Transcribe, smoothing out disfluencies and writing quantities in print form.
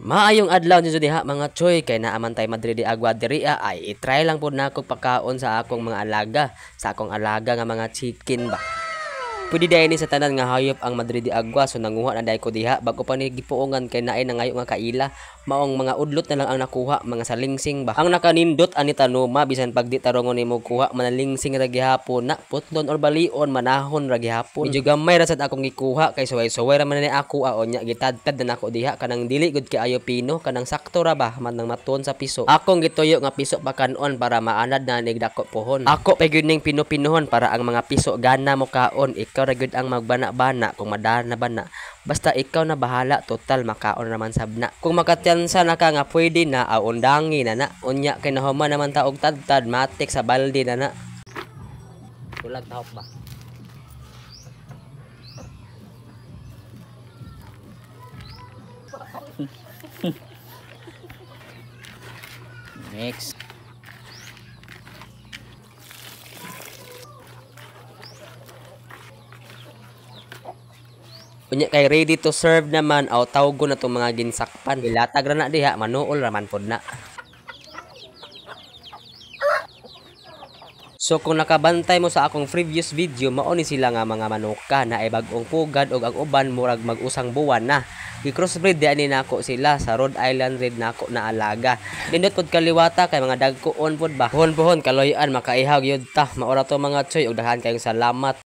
Maayong adlaw ninyo diha mga choy kay naaman tay madri di agwa diriya ay i-try lang pud nako pagkaon sa akong mga alaga, sa akong alaga nga mga chicken ba. Pwede dahil ni sa tanan nga hayop ang Madrid di Agua so nanguha na dahil ko diha bago pa ni gipuongan kay naay na ngayo nga kaila maong mga udlot na lang ang nakuha mga salingsing ba. Ang nakanindot ani tanuma bisan pag di tarongon nimo kuha manalingsing ra gihapon na putlon or balion manahon ra gihapon. Medyo gamay ra sad akong gikuha kay suway-suway ra man ni ako nya gitadtad na nako diha kanang dili gud kay ayo pino kanang sakto ra ba man nang maton sa piso. Akong gituyo nga piso pa kanon para maanad na nigdako pohon. Ako pa gyud ning pino-pinohon para ang mga piso gana mo kaon ikaw ra gyud ang magbana-bana kung madana bana basta ikaw na bahala total makaon naman sabna kung makatyansa na ka nga pwede na undangi na unya kay nahuman naman ta og tadtad matik sa balde na tulag tahop ba next. unya kay ready to serve naman aw tawgo na tong mga ginsakpan ilatag ra na diha manuol ra man pod na. So kung nakabantay mo sa akong previous video mao ni sila nga mga manuka na ay bag-ong pugad og ang uban murag mag-usang buwan na. Gi-crossbreed di ani nako sila sa Rhode Island Red nako na alaga. Nindot pod kaliwata kay mga dagkoon pod ba. Pohon-pohon kaloy-an makaihaw gyud ta. Maura to mga choy og daghan kayong salamat.